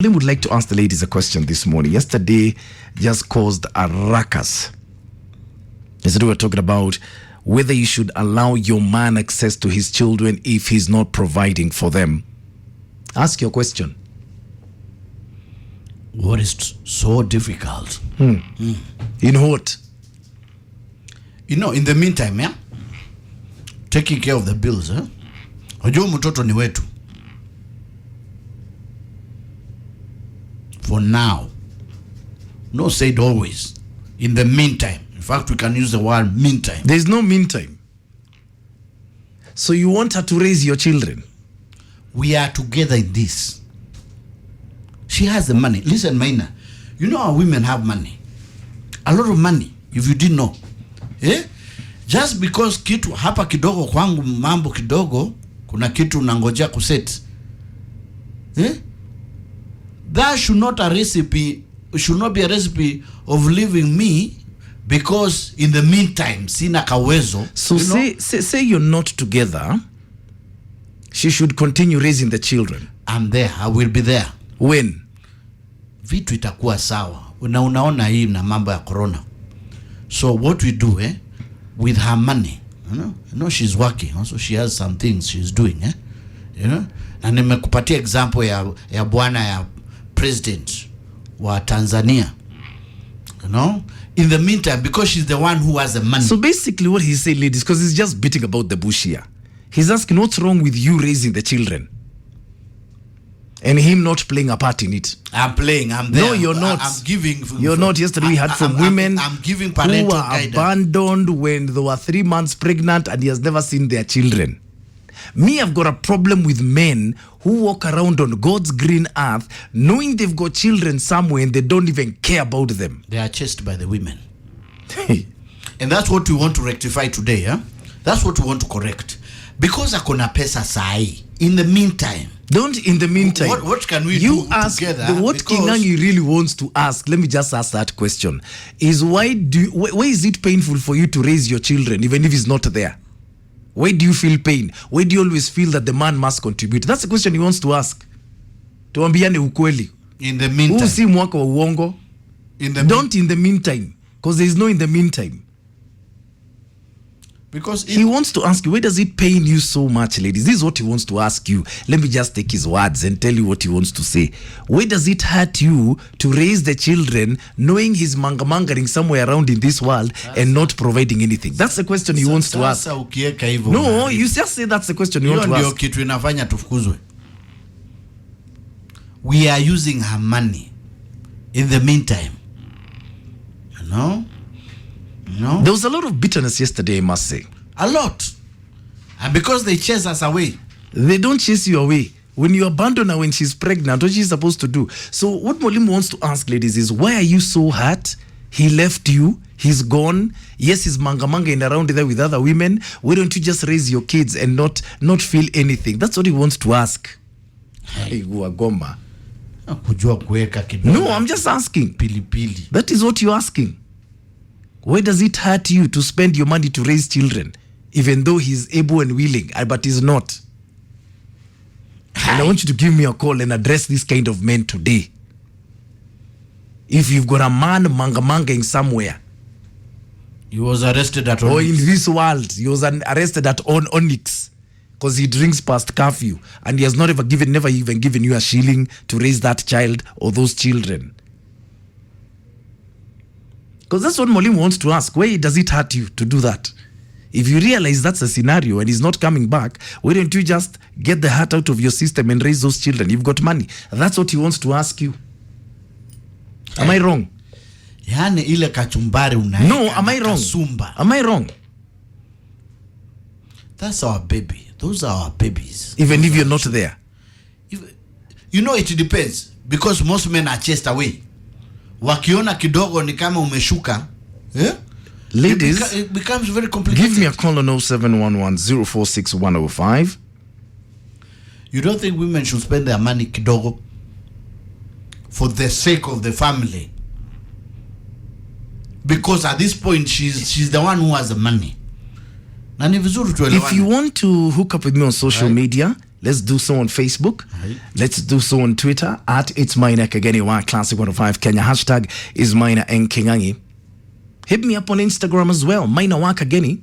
I would like to ask the ladies a question this morning. Yesterday just caused a ruckus. Yesterday we were talking about whether you should allow your man access to his children if he's not providing for them. Ask your question. What is so difficult? In what? You know, in the meantime, taking care of the bills, Unajua mtoto ni wetu. For now. No said always. In the meantime. In fact, we can use the word meantime. There's no meantime. So you want her to raise your children? We are together in this. She has the money. Listen, Maina. You know how women have money. A lot of money. If you didn't know. Just because kitu hapa kidogo kwangu mambo kidogo, kuna kitu nangojea kuset. That should not be a recipe of leaving me because in the meantime sina kawezo. So say you're not together. She should continue raising the children. I'm there. I will be there. When? Vitu itakuwa sawa. Unaona hii na mambo ya corona. So what we do with her money, you know she's working. Also she has some things she's doing, you know. Na nimekupatia example ya bwana ya president wa Tanzania, you know, in the meantime, because she's the one who has the money. So basically what he's saying, ladies, because he's just beating about the bush here. He's asking what's wrong with you raising the children and him not playing a part in it. I'm playing. I'm there. No, you're not. I'm giving. You're not. Yesterday we heard from women I'm giving parental who were guidance. abandoned when they were 3 months pregnant and he has never seen their children. Me, I've got a problem with men who walk around on God's green earth knowing they've got children somewhere and they don't even care about them. They are chased by the women. And that's what we want to rectify today. That's what we want to correct. Because akona pesa sahi. In the meantime. Don't in the meantime. What can we do together? What Kingangi really wants to ask, let me just ask that question, is why is it painful for you to raise your children even if he's not there? Why do you feel pain? Why do you always feel that the man must contribute? That's the question he wants to ask. Tuambiane ukweli. In the meantime. Usi mwaka wa uongo. Don't in the meantime. Because there is no in the meantime. Because he wants to ask you, why does it pain you so much, ladies? This is what he wants to ask you. Let me just take his words and tell you what he wants to say. Why does it hurt you to raise the children knowing he's mangering somewhere around in this world and not providing anything? That's the question he wants to ask. No, you just say that's the question you want to ask. Kitu inafanya tufukuzwe. We are using her money in the meantime. You know? No. There was a lot of bitterness yesterday, I must say. A lot. And because they chase us away. They don't chase you away. When you abandon her when she's pregnant, what she's supposed to do. So what Mwalimu wants to ask, ladies, is why are you so hurt? He left you. He's gone. Yes, he's manga and around there with other women. Why don't you just raise your kids and not feel anything? That's what he wants to ask. Hey, Goma. No, I'm just asking. Pili. That is what you're asking. Why does it hurt you to spend your money to raise children, even though he's able and willing, but he's not? And I want you to give me a call and address this kind of men today. If you've got a man manga-mangaing somewhere. He was arrested at Onyx. Or in this world, he was arrested at Onyx because he drinks past curfew and he has never even given you a shilling to raise that child or those children. Because that's what Mwalimu wants to ask. Why does it hurt you to do that? If you realize that's a scenario and he's not coming back, why don't you just get the heart out of your system and raise those children? You've got money. That's what he wants to ask you. Am I wrong? Yani ile kachumbari unaeka. No, am I wrong? Kasumba. Am I wrong? That's our baby. Those are our babies. Even if you're not there. You know, it depends. Because most men are chased away. Wakiona kidogo ni kama umeshuka. Ladies, it becomes very complicated. Give me a call on 0711-046-105. You don't think women should spend their money kidogo for the sake of the family? Because at this point she's the one who has the money. If you want to hook up with me on social media, Let's do so on Facebook. Right. Let's do so on Twitter at It's Maina Kageni Classic 105 Kenya. Hashtag is Maina and Kingangi. Hit me up on Instagram as well. Maina Kageni.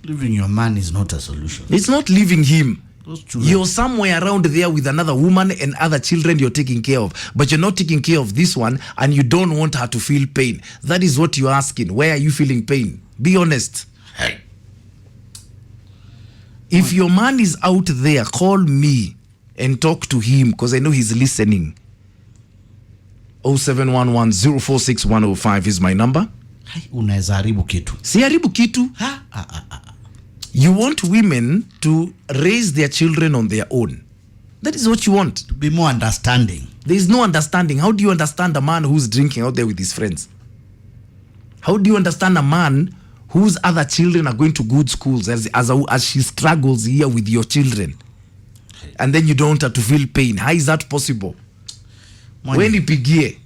Leaving your man is not a solution. It's not leaving him. Those children. You're somewhere around there with another woman and other children you're taking care of, but you're not taking care of this one and you don't want her to feel pain. That is what you're asking. Where are you feeling pain? Be honest. Hey. If your man is out there, call me and talk to him because I know he's listening. 0711-046-105 is my number. Hai, unaweza haribu kitu. Si haribu kitu. You want women to raise their children on their own. That is what you want. To be more understanding. There is no understanding. How do you understand a man who's drinking out there with his friends? How do you understand a man whose other children are going to good schools as she struggles here with your children? And then you don't want her to feel pain. How is that possible? When nipigie.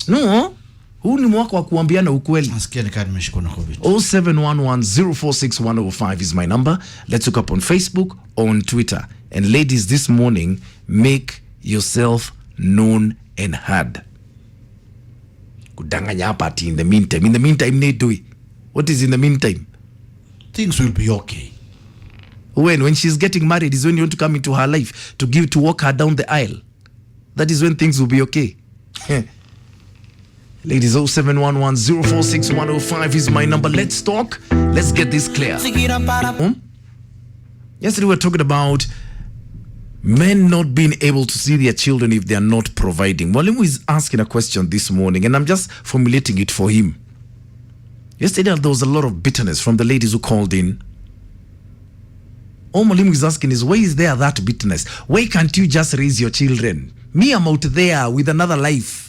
No. Huu ni mwaka wa kuambiana ukweli. Nasikia nika nimeshikwa na COVID. 0711-046-105 is my number. Let's look up on Facebook or on Twitter. And ladies, this morning, make yourself known and heard. Kudanganya hapa ati in the meantime. In the meantime, ne do it. What is in the meantime? Things will be okay. When she's getting married is when you want to come into her life to walk her down the aisle. That is when things will be okay. Ladies, 0711-046-105 is my number. Let's talk. Let's get this clear. Yesterday we were talking about men not being able to see their children if they are not providing. Mwalimu is asking a question this morning and I'm just formulating it for him. Yesterday there was a lot of bitterness from the ladies who called in. All Mwalimu is asking is, why is there that bitterness? Why can't you just raise your children? Me, I'm out there with another life.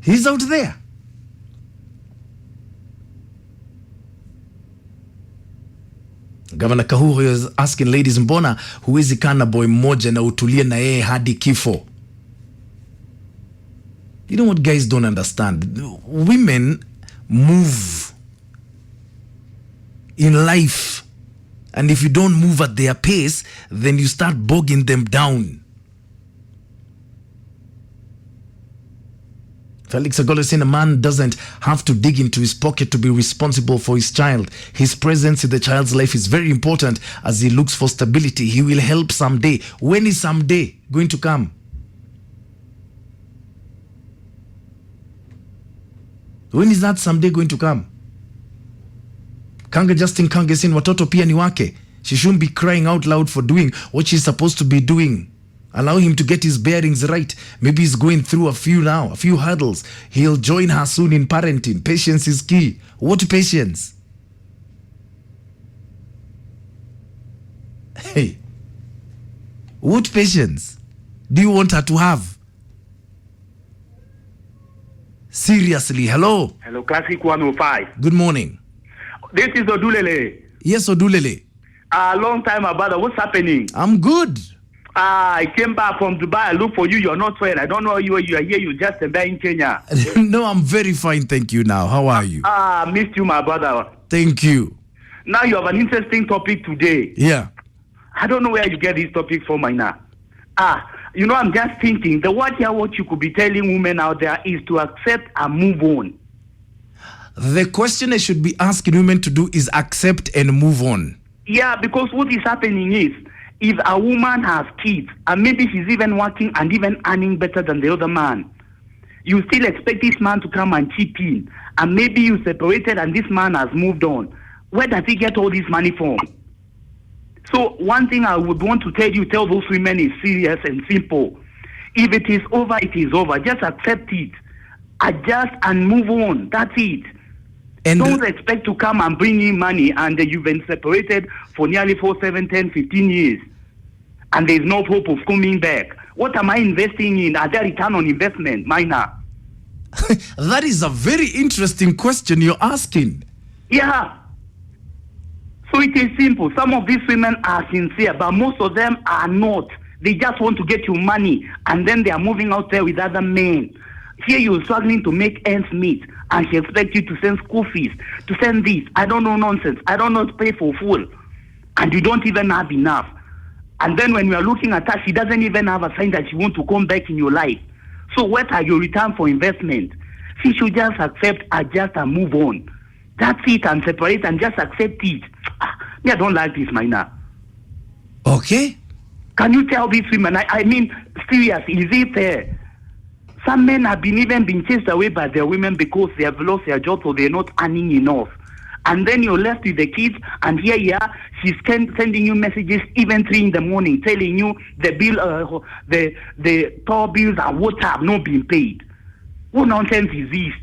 He's out there. Governor Kahuru is asking ladies, mbona huwezi kana boy mmoja na utulie na yeye hadi kifo? You know what guys don't understand? Women move in life. And if you don't move at their pace, then you start bogging them down. Felix Agolo is saying a man doesn't have to dig into his pocket to be responsible for his child. His presence in the child's life is very important as he looks for stability. He will help someday. When is someday going to come? When is that someday going to come? Kanga Justin Kanga is saying watoto pia ni wake. She shouldn't be crying out loud for doing what she's supposed to be doing. Allow him to get his bearings right. Maybe he's going through a few hurdles. He'll join her soon in parenting. Patience is key. What patience? Hey, what patience do you want her to have? Seriously, hello? Hello, Classic 105. Good morning. This is Odulele. Yes, Odulele. A long time about what's happening. I'm good. I came back from Dubai. I look for you. You're not well. I don't know you are here. You just there in Kenya. No, I'm very fine. Thank you now. How are you? Missed you, my brother. Thank you. Now you have an interesting topic today. Yeah. I don't know where you get this topic from, Maina. You know, I'm just thinking, the word here, what you could be telling women out there is to accept and move on. The question I should be asking women to do is accept and move on. Yeah, because what is happening is, if a woman has kids, and maybe she's even working and even earning better than the other man, you still expect this man to come and chip in, and maybe you separated and this man has moved on. Where does he get all this money from? So one thing I would want to tell those women is serious and simple. If it is over, it is over. Just accept it. Adjust and move on. That's it. And don't expect to come and bring in money and you've been separated for nearly 4, 7, 10, 15 years. And there's no hope of coming back. What am I investing in? Are there return on investment? Maina? That is a very interesting question you're asking. Yeah. So it is simple. Some of these women are sincere, but most of them are not. They just want to get you money, and then they are moving out there with other men. Here you're struggling to make ends meet, and she expects you to send school fees, to send this. I don't know nonsense. I don't know to pay for full. And you don't even have enough. And then when we are looking at her, she doesn't even have a sign that she wants to come back in your life. So what are your return for investment? She should just accept, adjust, and move on. That's it, and separate and just accept it. Me, I don't like this, Maina. Okay. Can you tell these women? I mean, serious, is it fair? Some men have been chased away by their women because they have lost their jobs or they're not earning enough. And then you're left with the kids, and here you are, she's sending you messages even 3 in the morning, telling you the bill, the power bills and water have not been paid. What nonsense is this?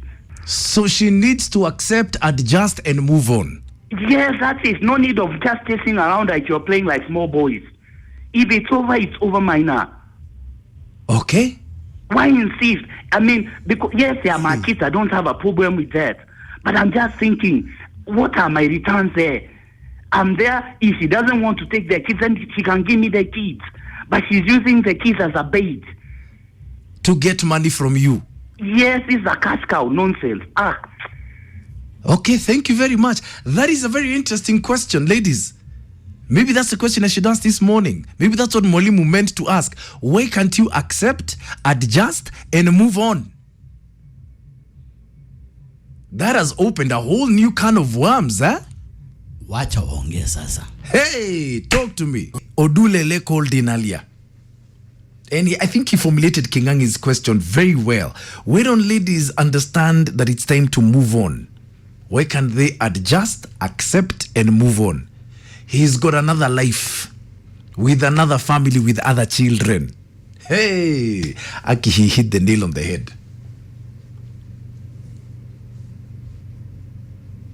So she needs to accept, adjust, and move on. Yes, that is. No need of just chasing around like you're playing like small boys. If it's over, Maina. Okay. Why insist? I mean, because yes, they are my kids. I don't have a problem with that. But I'm just thinking, what are my returns there? I'm there. If she doesn't want to take the kids, then she can give me the kids. But she's using the kids as a bait. To get money from you. Yes, it's a cash cow nonsense. Okay, thank you very much. That is a very interesting question, ladies. Maybe that's the question I should ask this morning. Maybe that's what Molimu meant to ask. Why can't you accept, adjust, and move on? That has opened a whole new can of worms, huh? Wacha waongee sasa. Hey, talk to me. Odulele called in earlier. And I think he formulated Kingangi's question very well. Why don't ladies understand that it's time to move on? Why can't they adjust, accept, and move on? He's got another life with another family, with other children. Hey, Aki, he hit the nail on the head.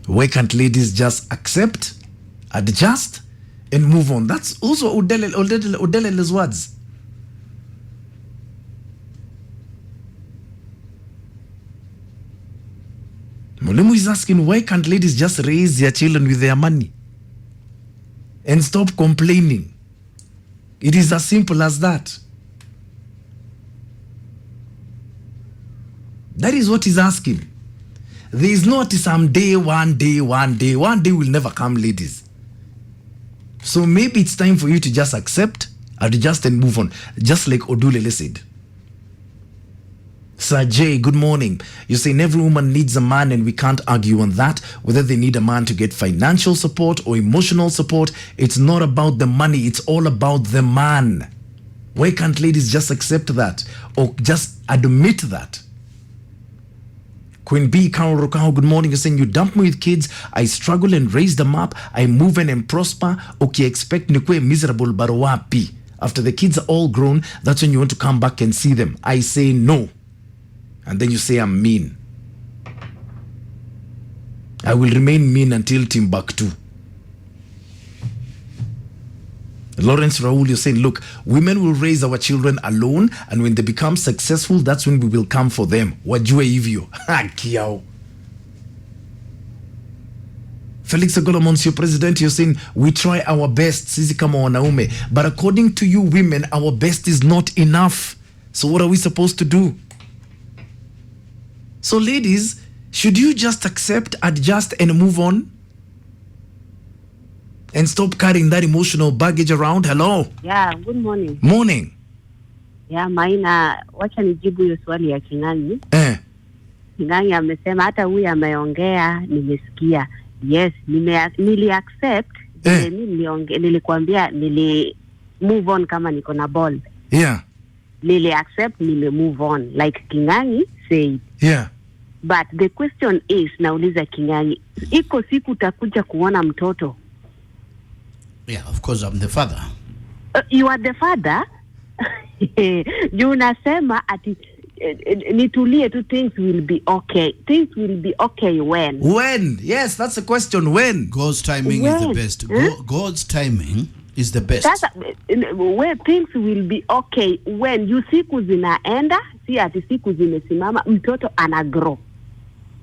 Why can't ladies just accept, adjust, and move on? That's also Odelele's words. Mulemu is asking, why can't ladies just raise their children with their money and stop complaining? It is as simple as that. That is what he's asking. There is not someday, one day will never come, ladies. So maybe it's time for you to just accept, adjust, and move on, just like Odulele said. Sir Jay, good morning. You're saying every woman needs a man, and we can't argue on that. Whether they need a man to get financial support or emotional support, it's not about the money, it's all about the man. Why can't ladies just accept that or just admit that? Queen B, Carol Rokao, good morning. You're saying you dump me with kids, I struggle and raise them up, I move and prosper. Okay, expect nikwe miserable, but wapi? After the kids are all grown, that's when you want to come back and see them. I say no. And then you say I'm mean. I will remain mean until Timbuktu. Lawrence Raul, you're saying, look, women will raise our children alone, and when they become successful, that's when we will come for them. Wajue hivyo. Kiao. Felix Agola, Monsieur President, you're saying, we try our best, sisi kama wanaume, but according to you women, our best is not enough. So what are we supposed to do? So ladies, should you just accept, adjust, and move on? And stop carrying that emotional baggage around? Hello? Yeah, good morning. Morning. Yeah, Maina, wacha nijibu hiyo swali ya Kingangi. Kingangi amesema hata huyu ameongea, nimesikia. Yes, nili accept, nilikuambia nili move on kama niko na ball. Yeah. Nili accept, nili move on. Like Kingangi said. Yeah. But the question is, nauliza Kingangi, iko siku utakuja kuona mtoto? Yeah, of course I'm the father. You are the father? You unasema ati nitulie tu, things will be okay. Things will be okay when? When? Yes, that's the question. When? God's timing is the best. God's timing is the best. Sasa, where things will be okay when? You siku zinaenda, si ati siku zimesimama, mtoto ana grow.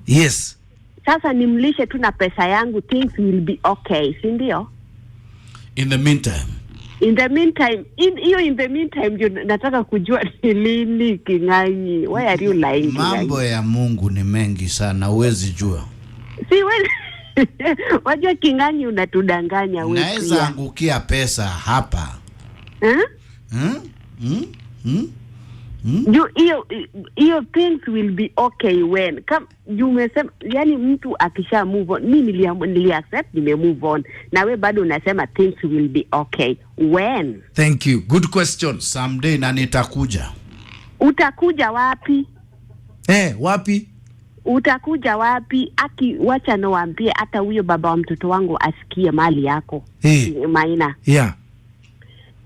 Yes. Sasa nimlishe tu na pesa yangu, things will be okay, si ndio? In the meantime, In the meantime, in the meantime ndio nataka kujua ni lini King'ang'i. Why are you lying? Mambo ya Mungu ni mengi sana, huwezi jua. Si wewe. Wajua King'ang'i unatudanganya wewe. Naweza angukia pesa hapa. Your things will be okay when you umesema, yani mtu akisha move on, mimi nili accept, nime move on, na we bado unasema things will be okay when. Thank you, good question. Someday na nitakuja. Utakuja wapi? Wapi? Utakuja wapi? Wacha niwaambie, hata huyo baba wa mtoto wangu asikie mali yako. Maina. Yeah.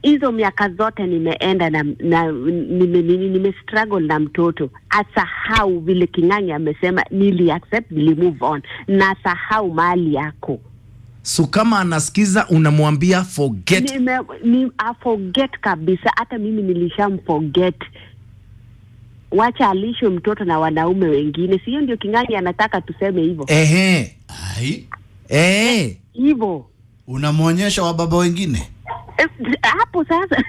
Hizo miaka zote nimeenda na nime struggle na mtoto. Asahau vile King'ang'i amesema, nili accept, nili move on. Na sahau mali yako. So kama anasikiza unamwambia forget. Forget kabisa. Hata mimi nilishamforget. Wacha alisho mtoto na wanaume wengine. Sio ndio King'ang'i anataka tuseme hivyo? Hivyo. Unamwonyesha wa baba wengine? Hapo sasa.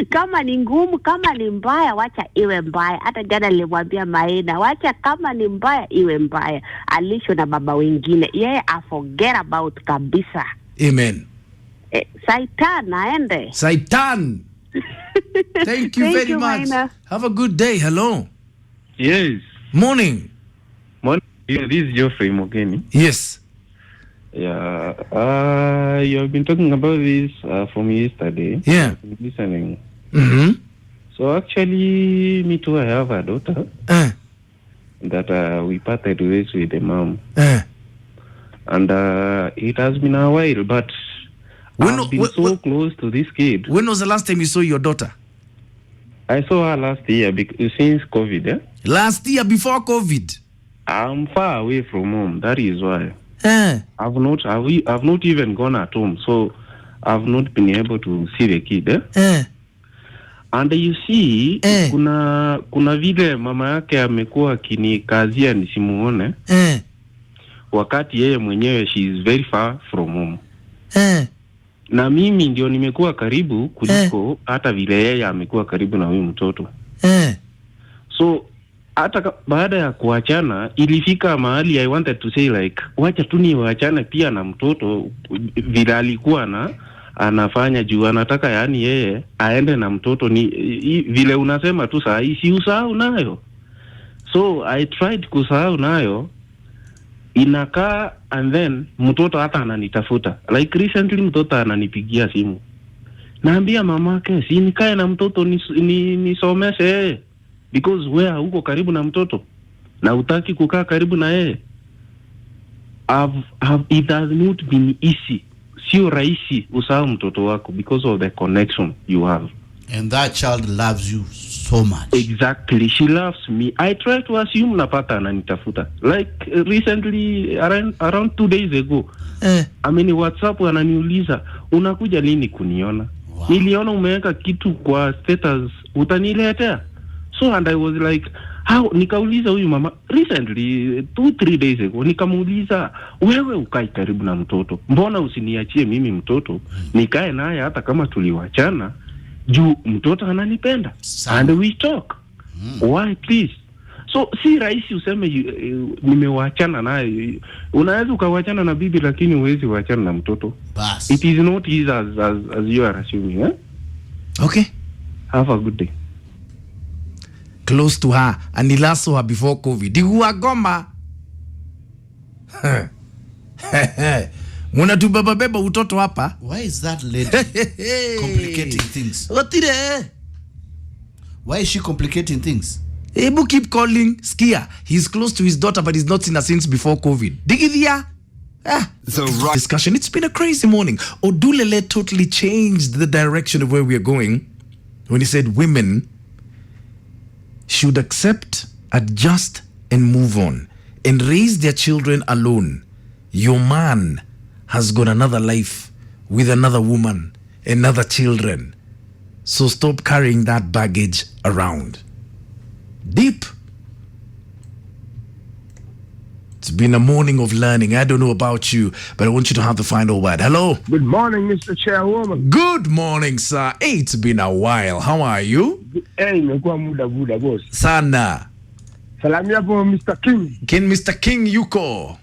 Kama ni ngumu, kama ni mbaya, wacha iwe mbaya. Hata jana nilimwambia Maina, wacha kama ni mbaya iwe mbaya. Alisho na baba wengine. Yeye forget about kabisa. Amen. Satan aende. Satan. Thank you very much. Maina. Have a good day. Hello. Yes. Morning. Morning. Yeah, this is Geoffrey Mogeni. Yes. Yeah. You have been talking about this from yesterday. Yeah. I've been listening. Mm-hmm. So actually, me too, I have a daughter that we parted ways with the mom. And it has been a while, but I've been so close to this kid. When was the last time you saw your daughter? I saw her last year since COVID. Last year before COVID? I'm far away from home. That is why. I've not even gone at home, so I've not been able to see the kid. And you see, kuna vile mama yake amekuwa akinikazia nisimuone. Wakati yeye mwenyewe she is very far from home. Na mimi ndio nimekuwa karibu kuliko hata vile yeye amekuwa karibu na huyu mtoto. So hata baada ya kuachana ilifika mahali I wanted to say like wacha tu niwaachane pia na mtoto vile alikuwa anafanya juu anataka yani yeye aende na mtoto ni vile unasema tu saa hii si usahau nayo. So I tried kusahau nayo, inakaa and then mtoto hata ananitafuta. Like recently mtoto ananipigia simu. Naambia mamake si nikae na mtoto nisomeshe because wewe uko karibu na mtoto na utaki kukaa karibu na yeye. It has not been easy. Sio rahisi usahau mtoto wako because of the connection you have. And that child loves you so much. Exactly. She loves me. I try to assume napata ananitafuta. Like recently around 2 days ago. WhatsApp ananiuliza unakuja lini kuniona? Wow. Niliona umeweka kitu kwa status, utaniletea? So and I was like, how? Nikauliza huyu mama recently 2-3 days ago, nikamuuliza wewe ukai karibu na mtoto, mbona usiniachie mimi mtoto nikae naye hata kama tuliwachana juu mtoto ananipenda and we talk. Why please? So si rahisi useme nimewachana naye. Unaweza ukawachana na bibi lakini huwezi kuachana na mtoto. Bas. It is not easy as you are assuming. Okay. Have a good day. Close to her and he last saw her before COVID. Digua goma. Muna tu beba utoto hapa. Why is that lady complicating things? Otire. Why is she complicating things? Ebu keep calling Skia. He's close to his daughter but he's not seen her since before COVID. Digivia. Discussion. It's been a crazy morning. Odulele totally changed the direction of where we are going when he said women should accept, adjust, and move on and raise their children alone. Your man has got another life with another woman and other children. So stop carrying that baggage around. Deep. It's been a morning of learning. I don't know about you, but I want you to have the final word. Hello. Good morning, Mr. Chairwoman. Good morning, sir. Hey, it's been a while. How are you? Hey, imekuwa muda boss. Sana. Salamia hapo Mr. King. Mr. King yuko.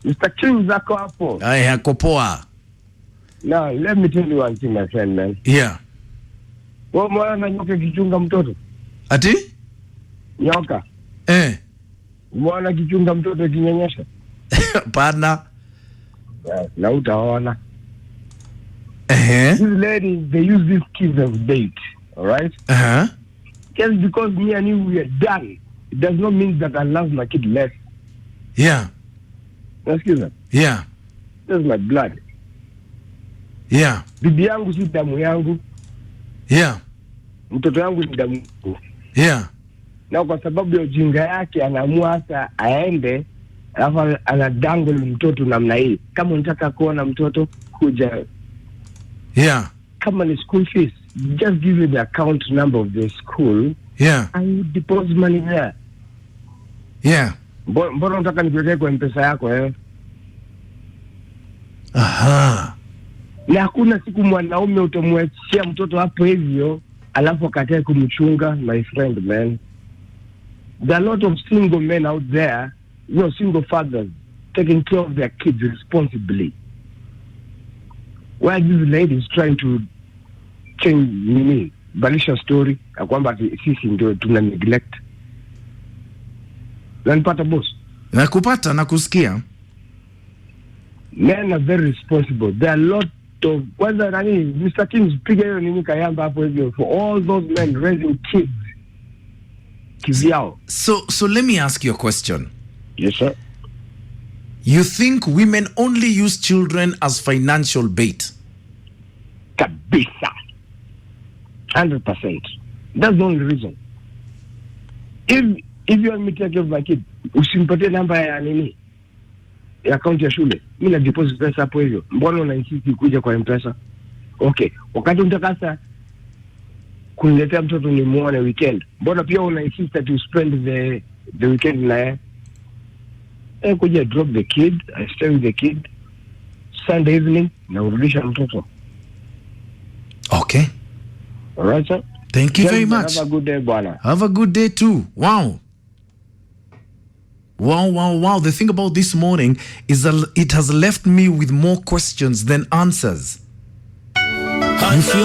Mr. King zako hapo. Ay, hako poa. Now, let me tell you one thing, my friend, man. Yeah. Wewe mwana nyoka kichunga mtoto? Ati? Nyoka. Mwana kichunga mtoto kinyanyesha? Pana. Yeah, na utaona. These ladies, they use these kids as bait, all right? Just because me and you, we are done, it does not mean that I love my kid less. Yeah. Excuse me? Yeah. That's my blood. Yeah. Bibi yangu si damu yangu. Yeah. Mtoto yangu ni damu yangu. Yeah. Na kwa sababu ya ujinga yake anaamua hata aende alafu anadangle mtoto namna hii. Kama unataka kuona mtoto kuja. Yeah. Kama ni school fees, just give me the account number of the school. Yeah. I will deposit money there. Yeah. Mbona unataka nikuwekee kwa M-Pesa yako Aha. Na hakuna siku mwanaume utamwachia mtoto hapo hivyo alafu akatae kumchunga, my friend, man. There are a lot of single men out there, single fathers, taking care of their kids responsibly. Why these ladies trying to change balisha story ya kwamba sisi ndio tuna neglect? Nanipata boss? Nakupata, nakusikia. Men are very responsible. There are a lot of Mr. King piga hiyo nini kayamba hapo hivyo for all those men raising kids. Kivyao. So let me ask you a question. Yes, sir. You think women only use children as financial bait? Kabisa. 100%. That's the only reason. If you want me to take care of my kid, usimpatie namba ya nini? Ya account ya shule. Mimi na deposit pesa hapo hivyo. Mbona una insist kuja kwa M-Pesa? Okay. Wakati unataka kuniletea mtoto ni muone weekend. Mbona pia una insist to spend the weekend na yeye? Kuja drop the kid, I stay with the kid. Sunday evening na urudisha mtoto. Okay. All right, sir. Thank you very much. Have a good day, bwana. Have a good day too. Wow. Wow. The thing about this morning is that it has left me with more questions than answers. You feel